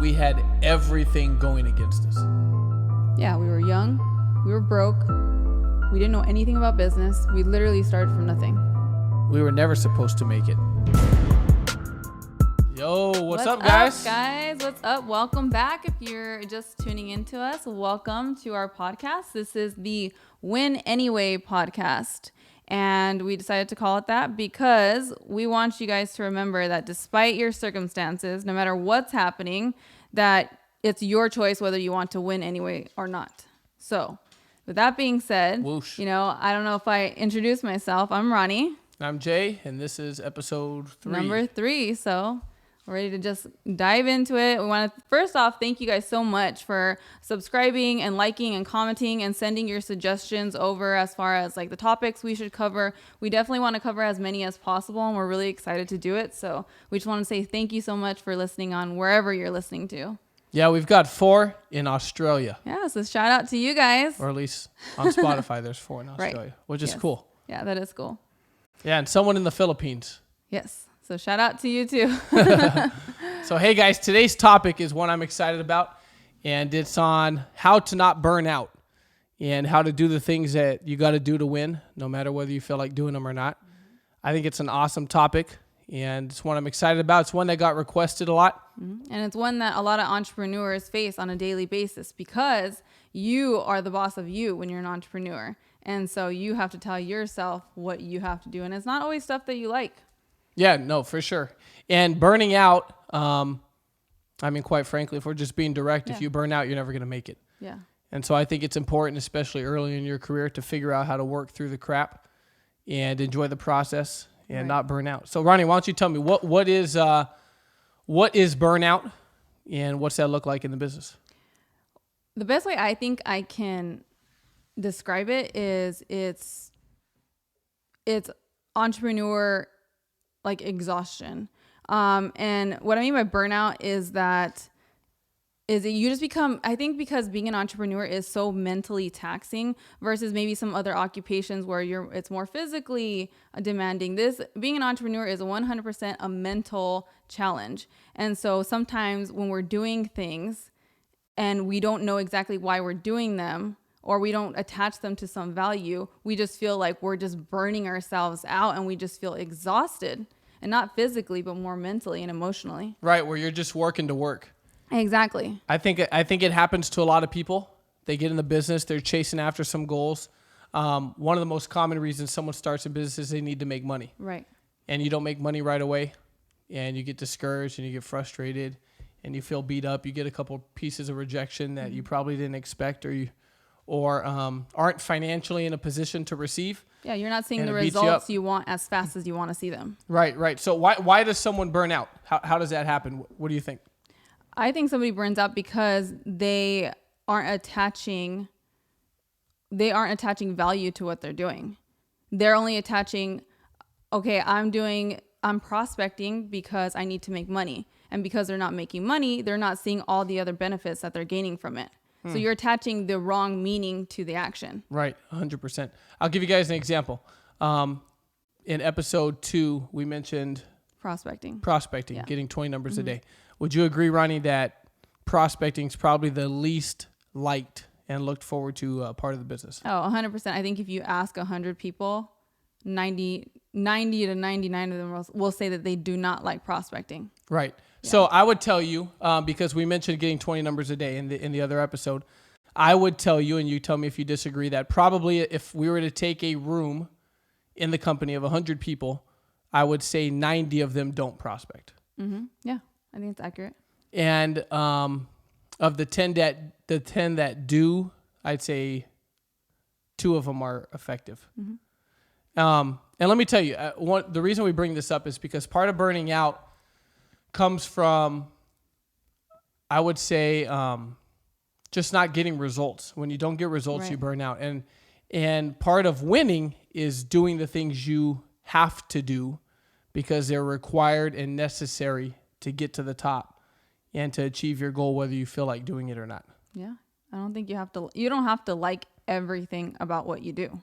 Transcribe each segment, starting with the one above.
we had everything going against us. Yeah, we were young, we were broke, we didn't know anything about business. We literally started from nothing. We were never supposed to make it. Yo, what's up, guys? What's up? Welcome back. If you're just tuning into us, welcome to our podcast. This is the Win Anyway podcast. And we decided to call it that because we want you guys to remember that despite your circumstances, no matter what's happening, that it's your choice whether you want to win anyway or not. So with that being said, Whoosh. I don't know if I introduced myself. I'm Ronnie. I'm Jay, and this is episode 3. Number 3. So we're ready to just dive into it. We want to first off thank you guys so much for subscribing and liking and commenting and sending your suggestions over as far as like the topics we should cover. We definitely want to cover as many as possible, and we're really excited to do it. So we just want to say thank you so much for listening on wherever you're listening to. Yeah, we've got 4 in Australia. Yeah, so shout out to you guys. Or at least on Spotify, there's 4 in Australia, Right. which is cool. Yeah, that is cool. Yeah, and someone in the Philippines. Yes. So shout out to you too. So, hey guys, today's topic is one I'm excited about, and it's on how to not burn out and how to do the things that you got to do to win, no matter whether you feel like doing them or not. I think it's an awesome topic, and it's one I'm excited about. It's one that got requested a lot. And it's one that a lot of entrepreneurs face on a daily basis because you are the boss of you when you're an entrepreneur. And so you have to tell yourself what you have to do. And it's not always stuff that you like. Yeah, no, for sure. And burning out, quite frankly, if we're just being direct, if you burn out, you're never going to make it. Yeah. And so I think it's important, especially early in your career, to figure out how to work through the crap and enjoy the process and not burn out. So, Ronnie, why don't you tell me what is burnout and what's that look like in the business? The best way I think I can describe it is it's entrepreneur like exhaustion. And what I mean by burnout is that you just become, I think because being an entrepreneur is so mentally taxing versus maybe some other occupations where it's more physically demanding. Being an entrepreneur is 100% a mental challenge. And so sometimes when we're doing things and we don't know exactly why we're doing them, or we don't attach them to some value, we just feel like we're just burning ourselves out and we just feel exhausted, and not physically, but more mentally and emotionally. Right, where you're just working to work. Exactly. I think it happens to a lot of people. They get in the business, they're chasing after some goals. One of the most common reasons someone starts a business is they need to make money. Right. And you don't make money right away, and you get discouraged and you get frustrated and you feel beat up. You get a couple pieces of rejection that you probably didn't expect or aren't financially in a position to receive. Yeah, you're not seeing the results you want as fast as you want to see them. Right. So why does someone burn out? How does that happen? What do you think? I think somebody burns out because they aren't attaching value to what they're doing. They're only attaching, okay, I'm prospecting because I need to make money. And because they're not making money, they're not seeing all the other benefits that they're gaining from it. So you're attaching the wrong meaning to the action. Right, 100%. I'll give you guys an example. In episode 2, we mentioned prospecting, getting 20 numbers a day. Would you agree, Ronnie, that prospecting is probably the least liked and looked forward to part of the business? Oh, 100%. I think if you ask 100 people, 90 to 99 of them will say that they do not like prospecting. Right. Yeah. So I would tell you, because we mentioned getting 20 numbers a day in the other episode, I would tell you, and you tell me if you disagree, that probably if we were to take a room in the company of 100 people, I would say 90 of them don't prospect. Mm-hmm. Yeah, I think it's accurate. And of the 10 that do, I'd say 2 of them are effective. Mm-hmm. And let me tell you, the reason we bring this up is because part of burning out comes from, I would say, just not getting results. When you don't get results, you burn out. And part of winning is doing the things you have to do because they're required and necessary to get to the top and to achieve your goal, whether you feel like doing it or not. Yeah. I don't think you don't have to like everything about what you do.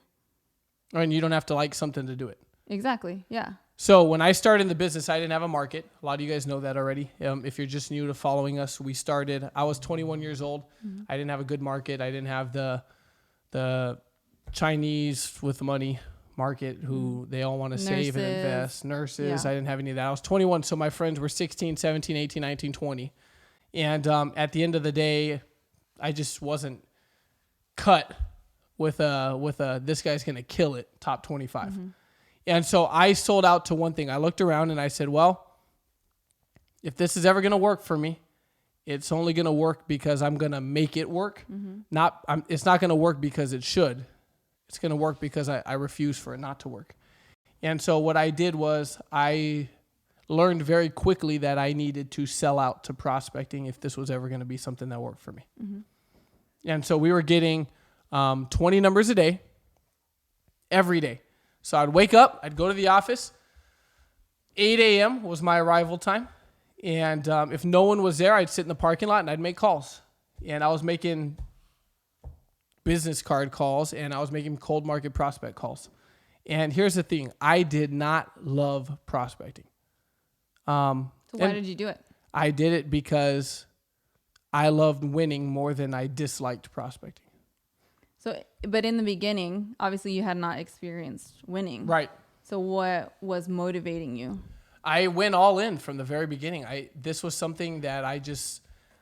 And you don't have to like something to do it. Exactly. Yeah. So when I started in the business, I didn't have a market. A lot of you guys know that already. If you're just new to following us, I was 21 years old. Mm-hmm. I didn't have a good market. I didn't have the Chinese with money market who they all want to save and invest. Nurses. Yeah. I didn't have any of that. I was 21. So my friends were 16, 17, 18, 19, 20. And at the end of the day, I just wasn't cut with this guy's going to kill it, top 25. Mm-hmm. And so I sold out to one thing. I looked around and I said, well, if this is ever going to work for me, it's only going to work because I'm going to make it work. Mm-hmm. It's not going to work because it should. It's going to work because I refuse for it not to work. And so what I did was I learned very quickly that I needed to sell out to prospecting if this was ever going to be something that worked for me. Mm-hmm. And so we were getting 20 numbers a day, every day. So I'd wake up, I'd go to the office. 8 a.m. was my arrival time. And if no one was there, I'd sit in the parking lot and I'd make calls. And I was making business card calls and I was making cold market prospect calls. And here's the thing. I did not love prospecting. So why did you do it? I did it because I loved winning more than I disliked prospecting. So, but in the beginning, obviously you had not experienced winning. Right. So what was motivating you? I went all in from the very beginning. This was something that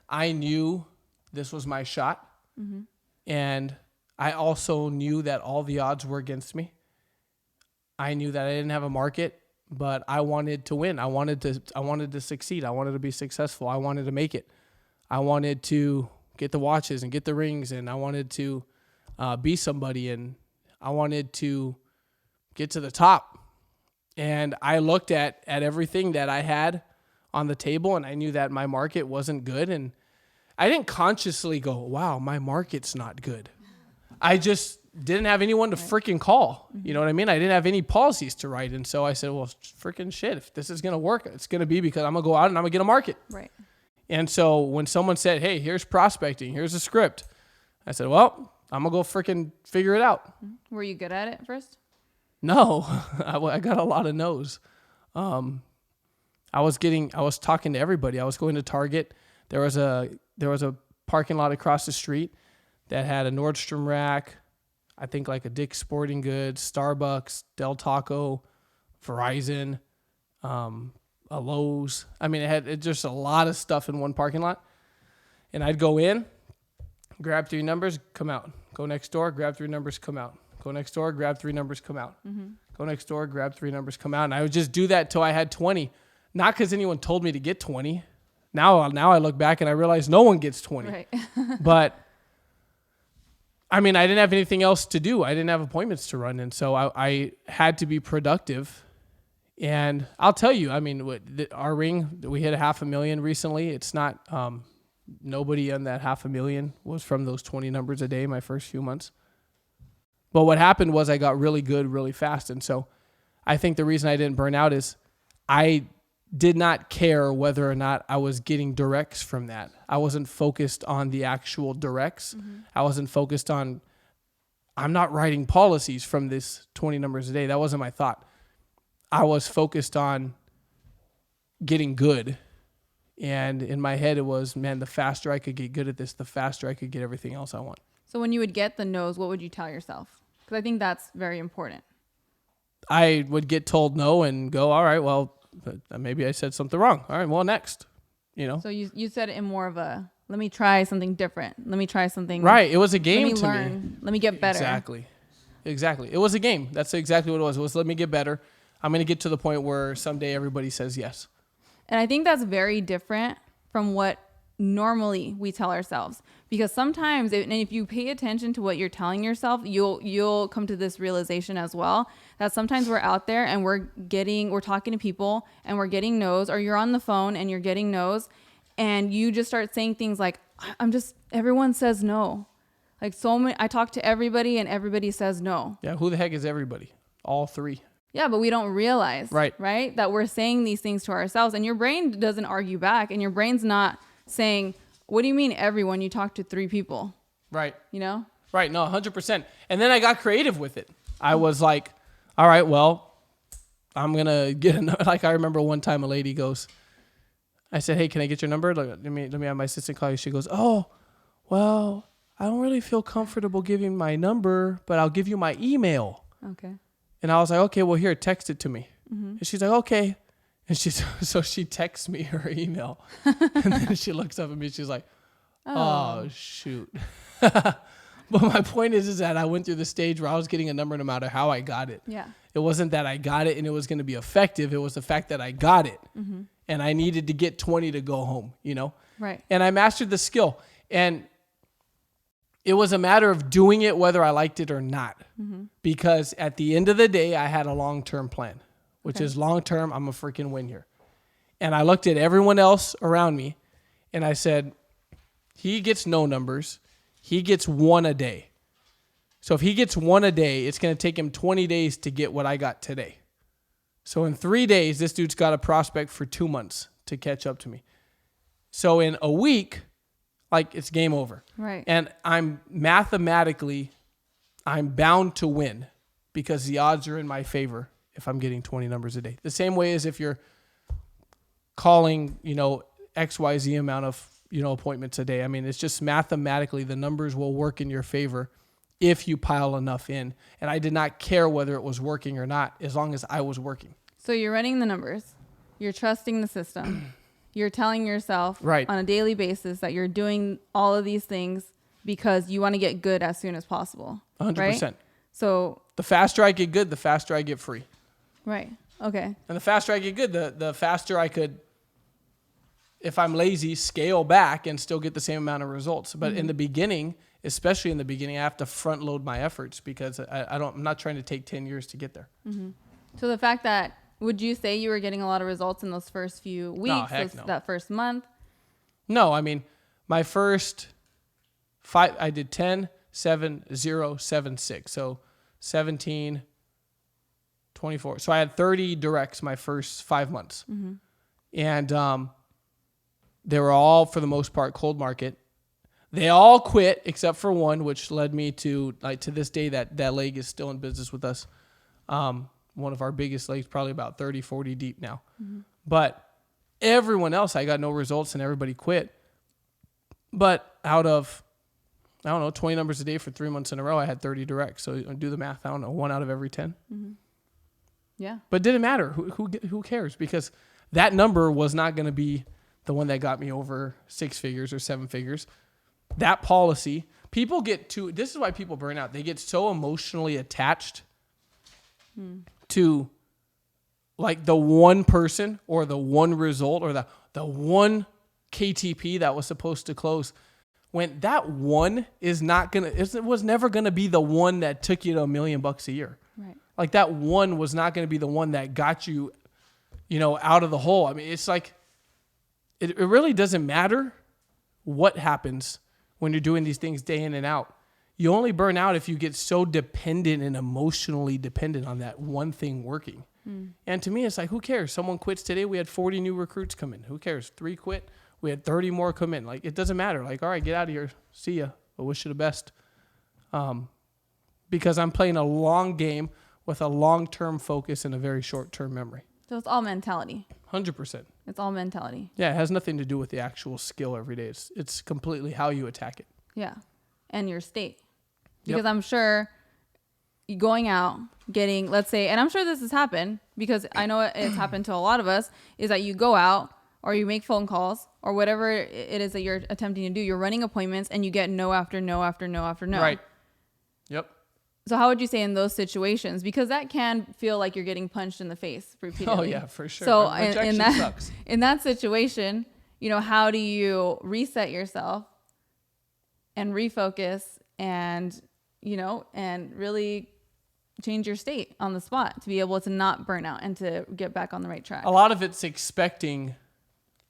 I knew this was my shot. Mm-hmm. And I also knew that all the odds were against me. I knew that I didn't have a market, but I wanted to win. I wanted to succeed. I wanted to be successful. I wanted to make it. I wanted to get the watches and get the rings, and I wanted to be somebody, and I wanted to get to the top. And I looked at everything that I had on the table, and I knew that my market wasn't good. And I didn't consciously go, wow, my market's not good. I just didn't have anyone to freaking call. You know what I mean? I didn't have any policies to write. And so I said, well, freaking shit, if this is going to work, it's going to be because I'm going to go out and I'm going to get a market. Right. And so when someone said, hey, here's prospecting, here's a script, I said, well, I'm going to go freaking figure it out. Were you good at it first? No, I got a lot of no's. I was talking to everybody. I was going to Target. There was a parking lot across the street that had a Nordstrom rack, I think like a Dick's Sporting Goods, Starbucks, Del Taco, Verizon, a Lowe's. I mean, it had just a lot of stuff in one parking lot. And I'd go in, grab 3 numbers, come out. Go next door, grab 3 numbers, come out. Go next door, grab 3 numbers, come out. Mm-hmm. Go next door, grab 3 numbers, come out. And I would just do that till I had 20. Not because anyone told me to get 20. Now I look back and I realize no one gets 20. Right. But I mean, I didn't have anything else to do. I didn't have appointments to run. And so I had to be productive. And I'll tell you, I mean, our ring, we hit $500,000 recently. It's not, nobody on that $500,000 was from those 20 numbers a day my first few months. But what happened was I got really good really fast. And so I think the reason I didn't burn out is I did not care whether or not I was getting directs from that. I wasn't focused on the actual directs. Mm-hmm. I wasn't focused on, I'm not writing policies from this 20 numbers a day. That wasn't my thought. I was focused on getting good. And in my head, it was, man, the faster I could get good at this, the faster I could get everything else I want. So when you would get the no's, what would you tell yourself? Because I think that's very important. I would get told no and go, all right, well, maybe I said something wrong. All right, well, next, you know. So you said it in more of a, let me try something different. Let me try something. Right. It was a game to me. Let me get better. Exactly. It was a game. That's exactly what it was. It was let me get better. I'm going to get to the point where someday everybody says yes. And I think that's very different from what normally we tell ourselves, because sometimes, and if you pay attention to what you're telling yourself, you'll come to this realization as well, that sometimes we're out there and we're talking to people and we're getting no's, or you're on the phone and you're getting no's, and you just start saying things like, everyone says no. Like I talk to everybody and everybody says no. Yeah. Who the heck is everybody? All 3. Yeah, but we don't realize, right, that we're saying these things to ourselves, and your brain doesn't argue back, and your brain's not saying, what do you mean everyone? You talk to 3 people. Right. You know? Right. No, 100%. And then I got creative with it. I was like, all right, well, I'm going to get like, I remember one time a lady goes, I said, hey, can I get your number? Let me have my assistant call you. She goes, oh, well, I don't really feel comfortable giving my number, but I'll give you my email. Okay. And I was like, okay, well, here, text it to me. And she's like, okay. And so she texts me her email. And then she looks up at me. She's like, oh shoot. But my point is that I went through the stage where I was getting a number no matter how I got it. Yeah. It wasn't that I got it and it was going to be effective. It was the fact that I got it. And I needed to get 20 to go home, you know? Right. And I mastered the skill. And it was a matter of doing it whether I liked it or not. Because at the end of the day, I had a long-term plan, which is long-term, I'm a freaking win here. And I looked at everyone else around me and I said, he gets no numbers. He gets one a day. So if he gets one a day, it's going to take him 20 days to get what I got today. So in 3 days, this dude's got a prospect for 2 months to catch up to me. So in a week, like, it's game over. Right. And I'm bound to win because the odds are in my favor if I'm getting 20 numbers a day. The same way as if you're calling, XYZ amount of, appointments a day. I mean, it's just mathematically the numbers will work in your favor if you pile enough in. And I did not care whether it was working or not, as long as I was working. So you're running the numbers. You're trusting the system. You're telling yourself right. on a daily basis that you're doing all of these things because you want to get good as soon as possible. 100%. Right? So the faster I get good, the faster I get free. Right. Okay. And the faster I get good, the faster I could, if I'm lazy, scale back and still get the same amount of results. But in the beginning, especially in the beginning, I have to front load my efforts because I'm not trying to take 10 years to get there. So the fact that, would you say you were getting a lot of results in those first few weeks, no. that first month? No, I mean, my first 5, I did 10, 7, 0, 7, 6. So 17, 24. So I had 30 directs my first 5 months. And they were all, for the most part, cold market. They all quit except for one, which led me to, like, to this day, that leg is still in business with us. One of our biggest legs, probably about 30, 40 deep now. But everyone else, I got no results and everybody quit. But out of, 20 numbers a day for 3 months in a row, I had 30 directs. So do the math. 1 out of every 10. Yeah. But it didn't matter. Who cares? Because that number was not going to be the one that got me over 6 figures or 7 figures. That policy, people get too, this is why people burn out. They get so emotionally attached to, like, the one person or the one result or the one KTP that was supposed to close, when that one is not going to, it was never going to be the one that took you to $1 million a year. Right. Like, that one was not going to be the one that got you, out of the hole. I mean, it's like, it really doesn't matter what happens when you're doing these things day in and out. You only burn out if you get so dependent and emotionally dependent on that one thing working. And to me, it's like, who cares? Someone quits today. We had 40 new recruits come in. Who cares? 3 quit. We had 30 more come in. Like, it doesn't matter. Like, all right, get out of here. See ya. I wish you the best. Because I'm playing a long game with a long-term focus and a very short-term memory. So it's all mentality. 100%. It's all mentality. Yeah, it has nothing to do with the actual skill every day. It's completely how you attack it. Yeah. And your state. Because I'm sure going out, getting, let's say, and I'm sure this has happened because I know it's happened to a lot of us, is that you go out or you make phone calls or whatever it is that you're attempting to do. You're running appointments and you get no after no after no after no. Right. Yep. So how would you say in those situations? Because that can feel like you're getting punched in the face repeatedly. Oh, yeah, for sure. So sucks. In that situation, how do you reset yourself and refocus and, and really change your state on the spot to be able to not burn out and to get back on the right track? A lot of it's expecting,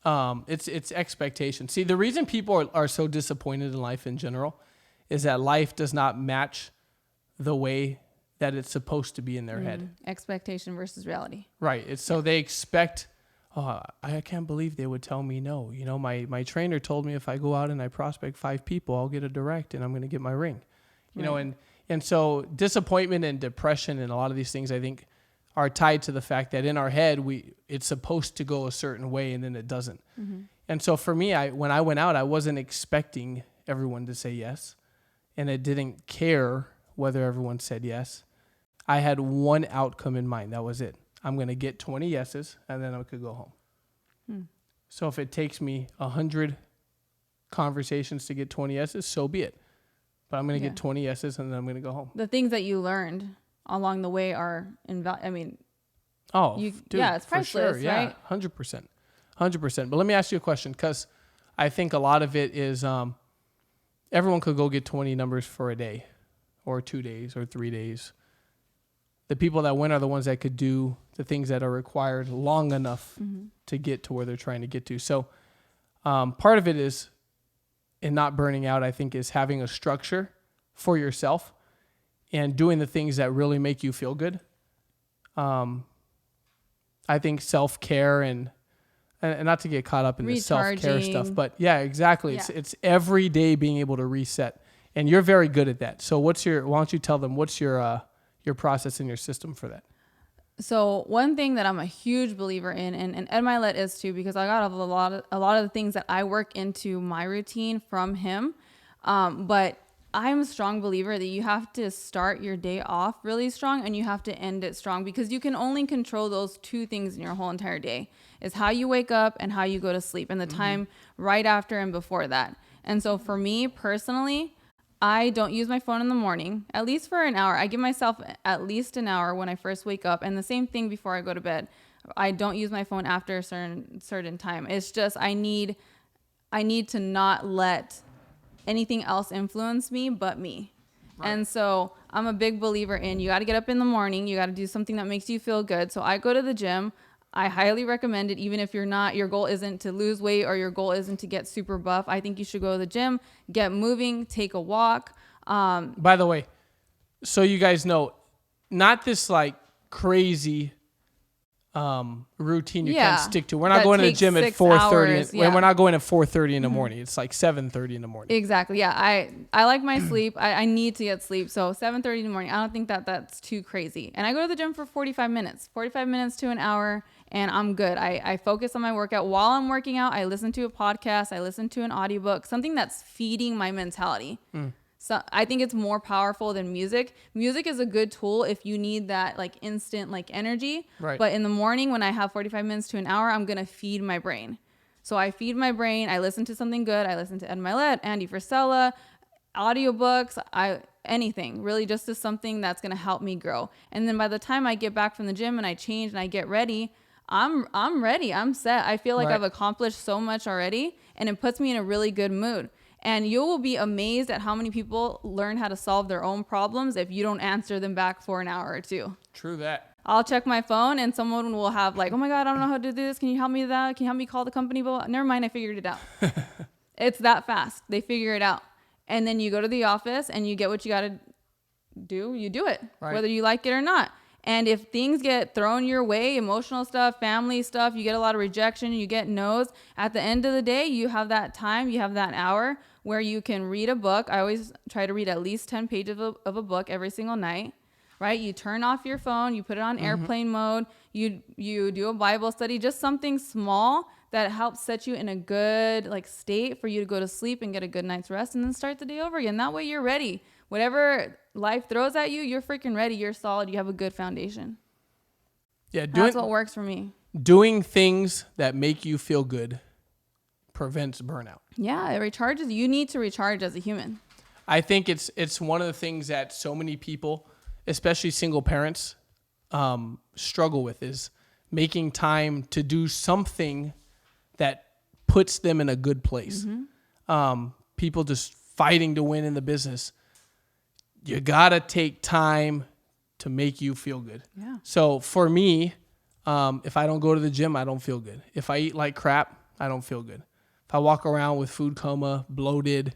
it's expectation. See, the reason people are so disappointed in life in general is that life does not match the way that it's supposed to be in their head. Expectation versus reality. Right. It's so they expect, I can't believe they would tell me no. My trainer told me if I go out and I prospect 5 people, I'll get a direct and I'm going to get my ring. And so disappointment and depression and a lot of these things, I think, are tied to the fact that in our head, it's supposed to go a certain way and then it doesn't. Mm-hmm. And so for me, when I went out, I wasn't expecting everyone to say yes. And I didn't care whether everyone said yes. I had one outcome in mind. That was it. I'm going to get 20 yeses and then I could go home. So if it takes me 100 conversations to get 20 yeses, so be it. But I'm going to get 20 yeses and then I'm going to go home. The things that you learned along the way are dude, it's priceless, for sure. Yeah, right? 100%. 100%. But let me ask you a question, because I think a lot of it is everyone could go get 20 numbers for a day or 2 days or 3 days. The people that win are the ones that could do the things that are required long enough to get to where they're trying to get to. So part of it is, in not burning out, I think, is having a structure for yourself and doing the things that really make you feel good. I think self-care and not to get caught up in the self-care stuff, but yeah, exactly. Yeah. It's every day being able to reset, and you're very good at that. So why don't you tell them what's your process and your system for that? So one thing that I'm a huge believer in, and Ed Milet is too, because I got a lot of the things that I work into my routine from him. But I'm a strong believer that you have to start your day off really strong and you have to end it strong, because you can only control those two things in your whole entire day, is how you wake up and how you go to sleep, and the time right after and before that. And so for me personally, I don't use my phone in the morning, at least for an hour. I give myself at least an hour when I first wake up, and the same thing before I go to bed. I don't use my phone after a certain time. It's just I need to not let anything else influence me but me. Right. And so I'm a big believer in, you got to get up in the morning. You got to do something that makes you feel good. So I go to the gym. I highly recommend it, even if your goal isn't to lose weight or your goal isn't to get super buff. I think you should go to the gym, get moving, take a walk. By the way, so you guys know, not this like crazy routine you can't stick to. We're not going to the gym at 4:30. We're not going at 4:30 in the morning. It's like 7:30 in the morning. Exactly. Yeah. I like my sleep. I need to get sleep. So 7:30 in the morning, I don't think that's too crazy. And I go to the gym for 45 minutes to an hour, and I'm good. I focus on my workout. While I'm working out, I listen to a podcast. I listen to an audiobook, something that's feeding my mentality. So I think it's more powerful than music. Music is a good tool if you need that like instant like energy. Right. But in the morning when I have 45 minutes to an hour, I'm going to feed my brain. So I feed my brain. I listen to something good. I listen to Ed Milet, Andy Frisella, audiobooks, anything really, just as something that's going to help me grow. And then by the time I get back from the gym and I change and I get ready, I'm ready. I'm set. I feel like I've accomplished so much already, and it puts me in a really good mood. And you will be amazed at how many people learn how to solve their own problems if you don't answer them back for an hour or two. True that. I'll check my phone and someone will have like, oh my God, I don't know how to do this. Can you help me with that? Can you help me call the company? But never mind, I figured it out. It's that fast. They figure it out. And then you go to the office and you get what you got to do. You do it, whether you like it or not. And if things get thrown your way, emotional stuff, family stuff, you get a lot of rejection, you get no's, at the end of the day, you have that time, you have that hour where you can read a book. I always try to read at least 10 pages of a book every single night, right? You turn off your phone, you put it on airplane mode, you do a Bible study, just something small that helps set you in a good like state for you to go to sleep and get a good night's rest and then start the day over again. That way you're ready. Whatever life throws at you, you're freaking ready. You're solid. You have a good foundation. Yeah, that's what works for me. Doing things that make you feel good prevents burnout. Yeah, it recharges. You need to recharge as a human. I think it's one of the things that so many people, especially single parents, struggle with, is making time to do something that puts them in a good place. People just fighting to win in the business. You gotta take time to make you feel good. Yeah. So for me, if I don't go to the gym, I don't feel good. If I eat like crap, I don't feel good. If I walk around with food coma, bloated,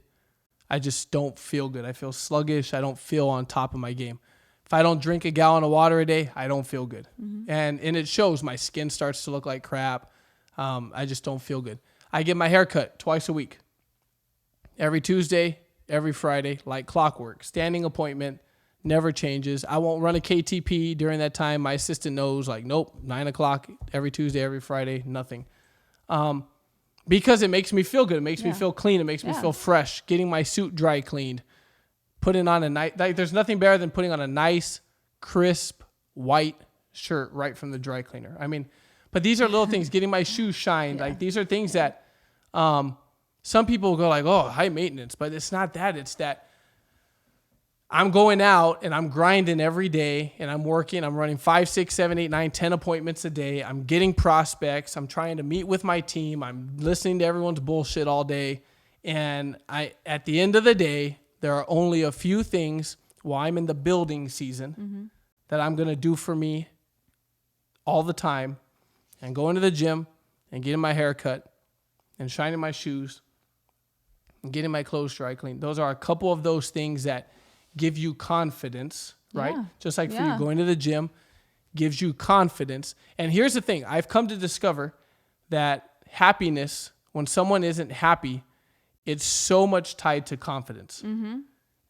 I just don't feel good. I feel sluggish. I don't feel on top of my game. If I don't drink a gallon of water a day, I don't feel good. And it shows. My skin starts to look like crap. I just don't feel good. I get my hair cut twice a week. Every Tuesday, every Friday, like clockwork. Standing appointment, never changes. I won't run a KTP during that time. My assistant knows, like, nope, 9 o'clock every Tuesday, every Friday, nothing. Because it makes me feel good. It makes me feel clean. It makes me feel fresh. Getting my suit dry cleaned, putting on a nice, like, there's nothing better than putting on a nice, crisp, white shirt right from the dry cleaner. I mean, but these are little things. Getting my shoes shined. Like, these are things that some people go like, oh, high maintenance. But it's not that. It's that I'm going out and I'm grinding every day and I'm working. I'm running 5, 6, 7, 8, 9, 10 appointments a day. I'm getting prospects. I'm trying to meet with my team. I'm listening to everyone's bullshit all day. And at the end of the day, there are only a few things while I'm in the building season that I'm going to do for me all the time, and going to the gym and getting my hair cut and shining my shoes and getting my clothes dry cleaned. Those are a couple of those things that give you confidence, right? Yeah. Just like for you, going to the gym gives you confidence. And here's the thing. I've come to discover that happiness, when someone isn't happy, it's so much tied to confidence.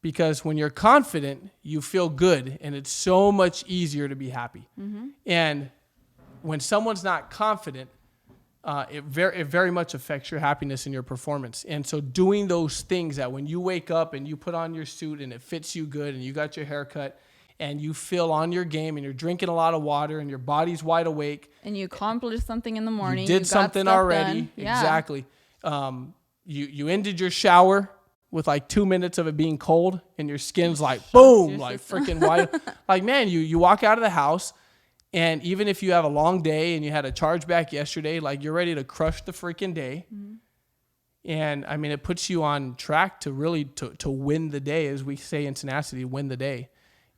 Because when you're confident, you feel good, and it's so much easier to be happy. And when someone's not confident, it very much affects your happiness and your performance. And so doing those things that when you wake up and you put on your suit and it fits you good and you got your hair cut and you feel on your game and you're drinking a lot of water and your body's wide awake. And you accomplished something in the morning. You did something already. Exactly. You ended your shower with like 2 minutes of it being cold and your skin's like, boom, like freaking white. Like, man, you walk out of the house, and even if you have a long day and you had a chargeback yesterday, like, you're ready to crush the freaking day. And I mean, it puts you on track to really to win the day, as we say in tenacity, win the day.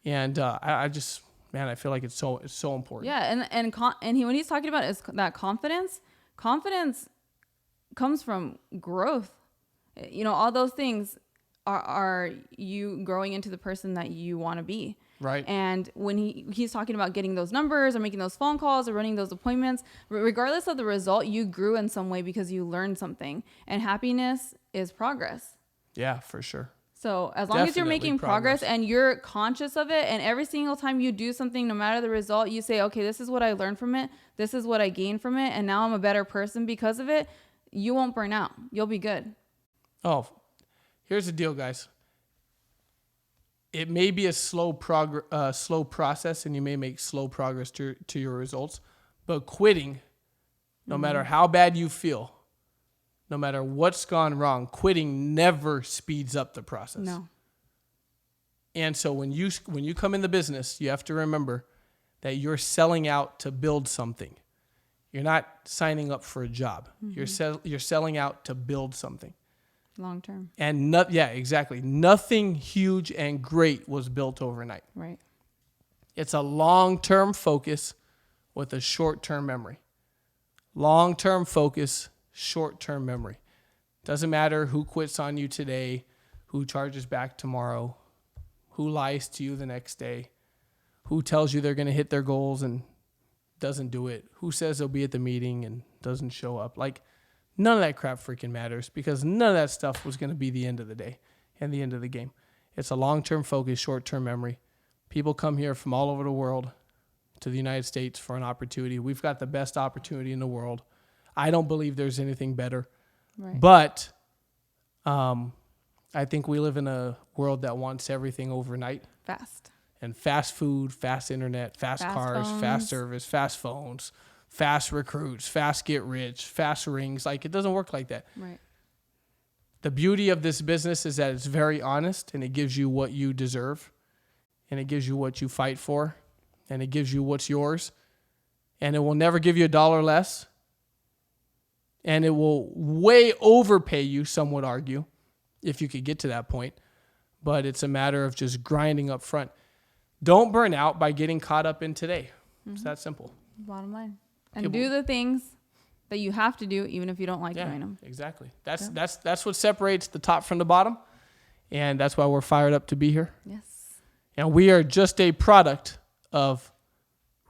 And I just, man, I feel like it's so important. Yeah, and when he's talking about is that confidence comes from growth. You know, all those things are you growing into the person that you want to be. Right. And when he's talking about getting those numbers or making those phone calls or running those appointments, regardless of the result, you grew in some way because you learned something. And happiness is progress. Yeah, for sure. So as long as you're making progress and you're conscious of it, and every single time you do something, no matter the result, you say, okay, this is what I learned from it. This is what I gained from it. And now I'm a better person because of it. You won't burn out. You'll be good. Oh, here's the deal, guys. It may be a slow process, and you may make slow progress to your results. But quitting, no matter how bad you feel, no matter what's gone wrong, quitting never speeds up the process. No. And so when you come in the business, you have to remember that you're selling out to build something. You're not signing up for a job. You're selling out to build something. Long term. And exactly. Nothing huge and great was built overnight. Right. It's a long-term focus with a short-term memory. Long-term focus, short-term memory. Doesn't matter who quits on you today, who charges back tomorrow, who lies to you the next day, who tells you they're going to hit their goals and doesn't do it, who says they'll be at the meeting and doesn't show up. Like, none of that crap freaking matters, because none of that stuff was going to be the end of the day and the end of the game. It's a long-term focus, short-term memory. People come here from all over the world to the United States for an opportunity. We've got the best opportunity in the world. I don't believe there's anything better. Right. But I think we live in a world that wants everything overnight. Fast. And fast food, fast internet, fast cars, phones. Fast service, fast phones, fast recruits, fast get rich, fast rings. Like, it doesn't work like that. Right. The beauty of this business is that it's very honest, and it gives you what you deserve, and it gives you what you fight for, and it gives you what's yours, and it will never give you $1 less, and it will way overpay you, some would argue, if you could get to that point. But it's a matter of just grinding up front. Don't burn out by getting caught up in today. It's that simple. Bottom line. And do the things that you have to do, even if you don't like doing them. Exactly. That's what separates the top from the bottom. And that's why we're fired up to be here. Yes. And we are just a product of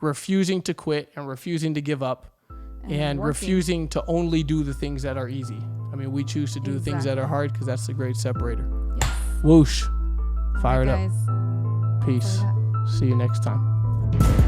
refusing to quit and refusing to give up and refusing to only do the things that are easy. I mean, we choose to do the things that are hard because that's the great separator. Yes. Whoosh. Fired up. Guys. Peace. See you next time.